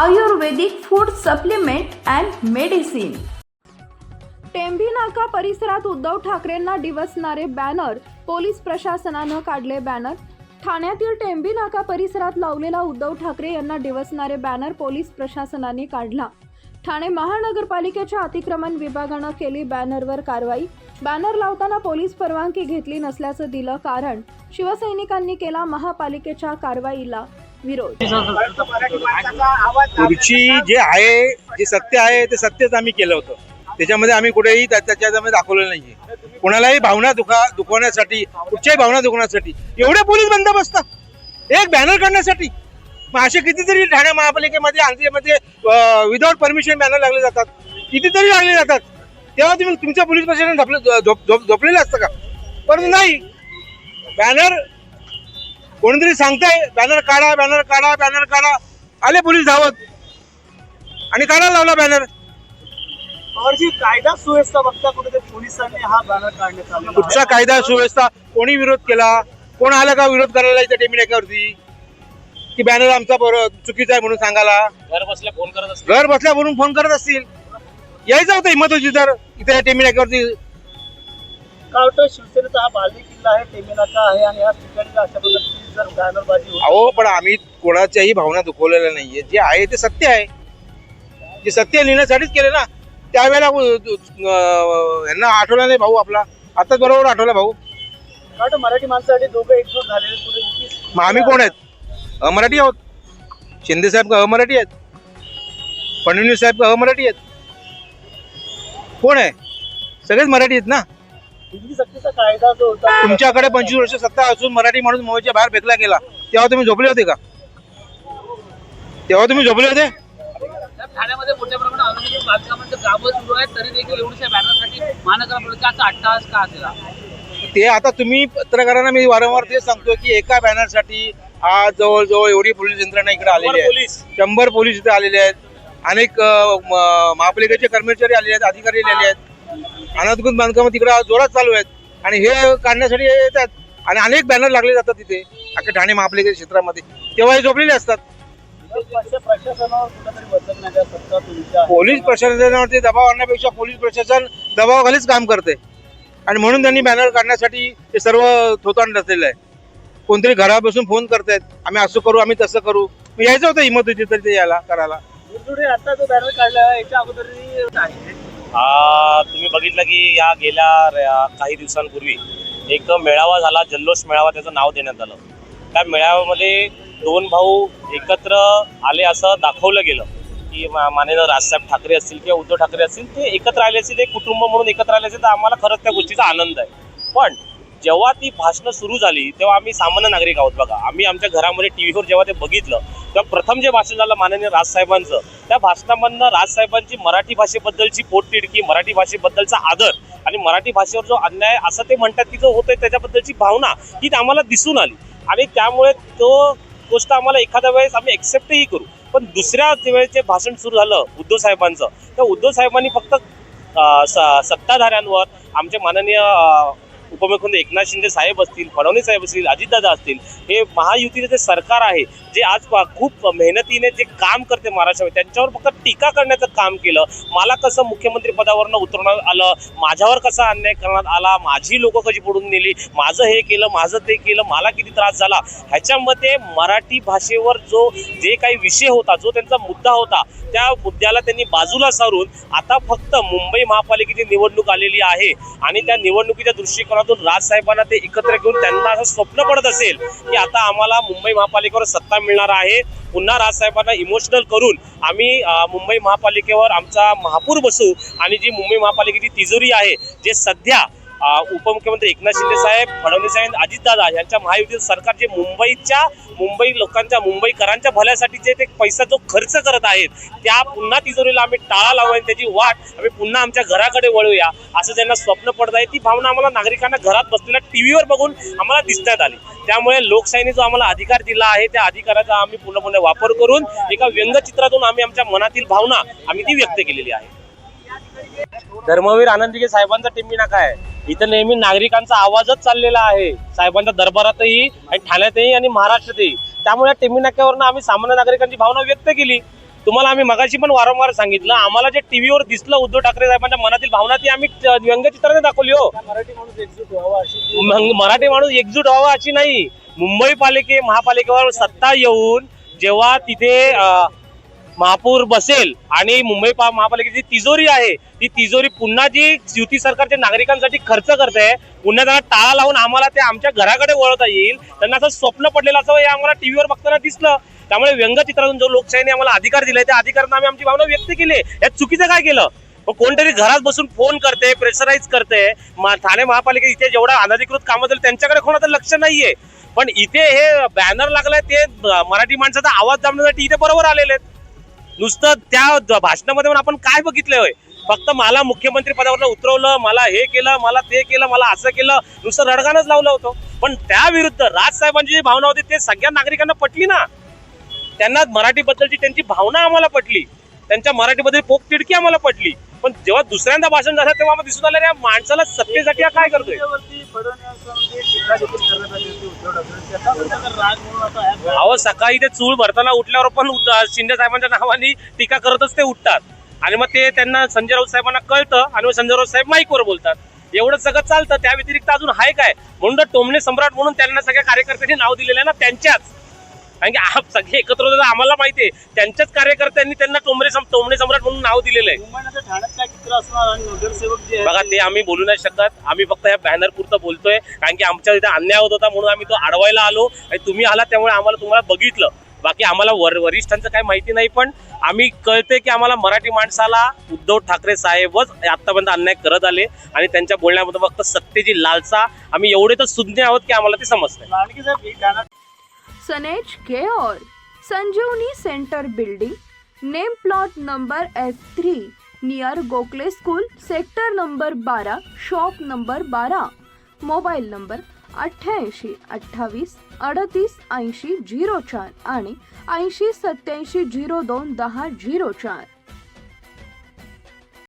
Ayurvedic food supplement and medicine. Tembhi नाका परिसरात Uddhav ठाकरेंना डिवचणारे banner, police प्रशासनानं काढले बॅनर। ठाण्यातील टेंभी नाका परिसरात लावलेला उद्धव ठाकरे यांना डिवचणारे बॅनर पोलीस प्रशासनाने काढला। ठाणे महानगरपालिकेच्या अतिक्रमण विभागानं केली बॅनरवर कारवाई। बॅनर लावताना पोलीस परवानगी घेतली नसल्याचं दिलं कारण। शिवसैनिकांनी केला महापालिकेच्या कारवाईला विरोध। पुढची जे आहे, जे सत्य आहे ते सत्यच आम्ही केलं होतं। त्याच्यामध्ये आम्ही कुठेही त्याच्यामध्ये दाखवलेलं नाहीये। कोणालाही भावना दुखवण्यासाठी, कुठच्याही भावना दुखवण्यासाठी एवढे पोलीस बंदोबस्त एक बॅनर काढण्यासाठी। मग असे कितीतरी ठाणे महापालिकेमध्ये आंध्रमध्ये विदाउट परमिशन बॅनर लागले जातात, कितीतरी लागले जातात। तेव्हा तुम्ही तुमच्या पोलीस प्रशासन झोपलेलं असतं का? परंतु नाही, बॅनर कोणीतरी सांगताय बॅनर काढा, बॅनर काढा, बॅनर काढा। आले पोलीस धावत आणि काढायला लावला बॅनर। कायदा सुव्यवस्था बघता कुठे पोलिसांनी हा बॅनर काढण्यात आला। कुठचा कायदा सुव्यवस्था? कोणी विरोध केला? कोण आला का विरोध करायला इथे टेंभी नाक्यावरती की बॅनर आमचा चुकीचा आहे म्हणून सांगायला? घर बसल्या फोन करत असतील, घर बसल्या म्हणून फोन करत असतील। यायचं होतं हिंमत होती तर इथे टेंभी नाक्यावरती। का वाटतं शिवसेनेचा हा बालेकिल्ला आहे, टेंभी नाका आहे आणि या ठिकाणी अशा प्रकारची जर बॅनरबाजी होती? अहो, पण आम्ही कोणाच्याही भावना दुखवलेल्या नाहीये। जे आहे ते सत्य आहे, जे सत्य लिहिण्यासाठीच केले ना। त्यावेळेला यांना आठवला नाही भाऊ आपला, आताच बरोबर आठवला भाऊ। का वाटतं मराठी माणसासाठी दोघं एकजूट झालेले पुढे? मग आम्ही कोण आहेत? अमराठी आहोत? शिंदे साहेब का अमराठी आहेत? फडणवीस साहेब का अमराठी आहेत? कोण आहे? सगळेच मराठी आहेत ना। हिंदी सक्तीचा कायदा जो होता, तुमच्याकडे 25 वर्ष सत्ता असून मराठी माणूस मुंबईच्या बाहेर फेकला गेला, तेव्हा तुम्ही झोपले होते का? तेव्हा तुम्ही झोपले होते? ठाण्यामध्ये मोठ्या प्रमाणात औद्योगिक बांधकामांचं कामं सुरू आहे, तरी देखील एवढ्या बॅनरसाठी महानगरपालिकेचा अट्टहास का केला? ते आता तुम्ही पत्रकारांना मी वारंवार तेच सांगतो की एका बॅनरसाठी आज जवळजवळ एवढी पोलीस यंत्रणा इकडे आलेली आहे। 100 पोलीस इथे आलेले आहेत, अनेक महापालिकेचे कर्मचारी आलेले आहेत, अधिकारी आलेले आहेत। अनधिकृत बांधकाम तिकडे जोरात चालू आहेत आणि हे काढण्यासाठी येतात आणि अनेक बॅनर लागले जातात तिथे अख्ख्या ठाणे महापालिकेच्या क्षेत्रामध्ये। तेव्हा हे झोपलेले असतात। प्रशासनावर कुठेतरी बदलण्याच्या सत्ता तुमच्या? पोलीस प्रशासनावरती दबाव आणण्यापेक्षा पोलीस प्रशासन दबावाखालीच काम करते आणि म्हणून त्यांनी बॅनर काढण्यासाठी हे सर्व थोतांड रचलेलं आहे। कोणतरी घरात बसून फोन करतायत, आम्ही असं करू, आम्ही तसं करू। यायचं होतं हिंमत होती तर ते यायला करायला। आता जो बॅनर काढला याच्या अगोदर तुम्ही बघितलं की या गेल्या काही दिवसांपूर्वी एक मेळावा झाला, जल्लोष मेळावा त्याचं नाव देण्यात आलं। त्या मेळाव्यामध्ये दोन भाऊ एकत्र आले असं दाखवलं गेलं की माननीय राजसाहेब ठाकरे असतील किंवा उद्धव ठाकरे असतील ते एकत्र आले असतील, एक कुटुंब म्हणून एकत्र आले असतील, तर आम्हाला खरंच त्या गोष्टीचा आनंद आहे। पण जेव्हा ती भाषणं सुरू झाली तेव्हा आम्ही सामान्य नागरिक आहोत बघा, आम्ही आमच्या घरामध्ये टीव्हीवर जेव्हा ते बघितलं तेव्हा प्रथम जे भाषण झालं माननीय राजसाहेबांचं, त्या भाषणामधनं राजसाहेबांची मराठी भाषेबद्दलची पोटतिडकी, मराठी भाषेबद्दलचा आदर आणि मराठी भाषेवर जो अन्याय असं ते म्हणतात की जो होतोय त्याच्याबद्दलची भावना ही आम्हाला दिसून आली आणि त्यामुळे तो गोष्ट आम्हाला एखाद्या वेळेस आम्ही एक्सेप्टही करू। पण दुसऱ्या वेळेचे भाषण सुरू झालं उद्धव साहेबांचं, तर उद्धव साहेबांनी फक्त सत्ताधाऱ्यांवर, आमचे माननीय उपमुख्यमंत्री एकनाथ शिंदे साहेब असतील, फडणवीस साहेब असतील, अजितदादा असतील, हे महायुतीचे जे सरकार आहे जे आज खूप मेहनतीने जे काम करते महाराष्ट्रामध्ये, त्यांच्यावर फक्त टीका करण्याचं काम केलं। मला कसं मुख्यमंत्री पदावरनं उतरवण्यात आलं, माझ्यावर कसा अन्याय करण्यात आला, माझी लोक कशी पडून नेली, माझं हे केलं, माझं ते केलं, मला किती त्रास झाला, ह्याच्यामध्ये मराठी भाषेवर जो जे काही विषय होता, जो त्यांचा मुद्दा होता, त्या मुद्द्याला त्यांनी बाजूला सारून आता फक्त मुंबई महापालिकेची निवडणूक आलेली आहे आणि त्या निवडणुकीच्या दृष्टिकोनातून राजसाहेबांना ते एकत्र घेऊन त्यांना असं स्वप्न पडत असेल की आता आम्हाला मुंबई महापालिकेवर सत्ता मिळणार आहे, पुन्हा राजसाहेबांना इमोशनल करून आम्ही मुंबई महापालिकेवर आमचा महापौर बसू आणि जी मुंबई महापालिकेची तिजोरी आहे, जे सध्या उपमुख्यमंत्री एकनाथ शिंदे साहेब, फडणवीस साहेब, अजितदादा यांच्या महायुतीचं सरकार जे मुंबई लोकांच्या, मुंबईकरांच्या भल्यासाठी जे ते पैसा जो खर्च करत आहेत, त्या पुन्हा तिजोरीला आम्ही टाळा लावू आणि त्याची वाट आम्ही पुन्हा आमच्या घराकडे वळूया असं त्यांना स्वप्न पडत आहे। ती भावना आम्हाला नागरिकांना घरात बसलेल्या टीव्हीवर बघून आम्हाला दिसण्यात आली। त्यामुळे लोकशाहीने जो आम्हाला अधिकार दिला आहे त्या अधिकाराचा आम्ही पूर्णपणे वापर करून एका व्यंगचित्रातून आम्ही आमच्या मनातील भावना आम्ही ती व्यक्त केलेली आहे। धर्मवीर आनंदीगे साहेबांचा टेंभी नाका आहे, इथं नेहमी नागरिकांचा आवाजच चाललेला आहे, साहेबांच्या दरबारातही आणि ठाण्यातही आणि महाराष्ट्रातही। त्यामुळे टेंभी नाक्यावरनं आम्ही सामान्य नागरिकांची भावना व्यक्त केली तुम्हाला आम्ही मगाशी पण वारंवार सांगितलं, आम्हाला जे टीव्हीवर दिसलं उद्धव ठाकरे साहेबांच्या मनातील भावना ती आम्ही व्यंगचित्राने दाखवली हो. मराठी माणूस एकजूट व्हावा अशी मग मराठी माणूस एकजूट व्हावा अशी नाही. मुंबई महापालिकेवर सत्ता येऊन जेव्हा तिथे महापौर बसेल आणि मुंबई महापालिकेची तिजोरी आहे, ती तिजोरी पुन्हा जी युती सरकारच्या नागरिकांसाठी खर्च करते, पुन्हा त्यांना टाळा लावून आम्हाला ते आमच्या घराकडे वळवता येईल, त्यांना असं स्वप्न पडलेलं असं हे आम्हाला टीव्हीवर बघताना दिसलं. त्यामुळे व्यंगचित्रातून जो लोकशाहीने आम्हाला अधिकार दिलाय त्या अधिकारांना आम्ही आमची भावना व्यक्त केली. यात चुकीचं काय केलं? कोणतरी घरात बसून फोन करते, प्रेशराईज करते. ठाणे महापालिकेत इथे जेवढा अनधिकृत कामं झाली त्यांच्याकडे कोणाचं लक्ष नाहीये, पण इथे हे बॅनर लागलाय ते मराठी माणसाचा आवाज दाबण्यासाठी इथे बरोबर आलेले आहेत. नुसतं त्या भाषणामध्ये पण आपण काय बघितलंय होय? फक्त मला मुख्यमंत्री पदावर उतरवलं, मला हे केलं, मला ते केलं, मला असं केलं, नुसतं रडगाणच लावलं होतं. पण त्या विरुद्ध राजसाहेबांची जी भावना होती ते सगळ्या नागरिकांना पटली ना. त्यांना मराठीबद्दलची त्यांची भावना आम्हाला पटली, त्यांच्या मराठीबद्दल पोकतिडकी आम्हाला पटली. पण जेव्हा दुसऱ्यांदा भाषण झालं तेव्हा आम्हाला दिसून आलं या माणसाला सत्तेसाठी काय करतोय. अहो सकाळी ते चूळ भरताना उठल्यावर पण शिंदे साहेबांच्या नावाने टीका करतच ते उठतात आणि मग ते त्यांना संजय राऊत साहेबांना कळतं आणि मग संजय राऊत साहेब माईकवर बोलतात. एवढं सगळं चालतं. त्या व्यतिरिक्त अजून हाय काय? म्हणून टोमणे सम्राट म्हणून त्यांना सगळ्या कार्यकर्त्यांनी नाव दिलेलं आहे ना, त्यांच्याच. कारण की सगळे एकत्र होते आम्हाला माहिती आहे, त्यांच्याच कार्यकर्त्यांनी त्यांना टोमणे सम्राट म्हणून नाव दिलेलं आहे. बघा ते आम्ही बोलू नाही शकत, आम्ही फक्त या बॅनर पुरतं बोलतोय. कारण की आमच्या इथे अन्याय होत होता म्हणून आम्ही तो अडवायला आलो आणि तुम्ही आला त्यामुळे आम्हाला तुम्हाला बघितलं. बाकी आम्हाला वरिष्ठांचं काही माहिती नाही, पण आम्ही कळते की आम्हाला मराठी माणसाला उद्धव ठाकरे साहेबच आतापर्यंत अन्याय करत आले आणि त्यांच्या बोलण्यामध्ये फक्त सत्तेची लालसा, आम्ही एवढे तर सुज्ञ आहोत की आम्हाला ते समजतंय. सनेज केओर Sanjeevani centre building, name plot number F3 near Gokhale school, sector number 12, shop number 12, mobile number 88 28 38 80 04 आणि 80 87 02 10 04.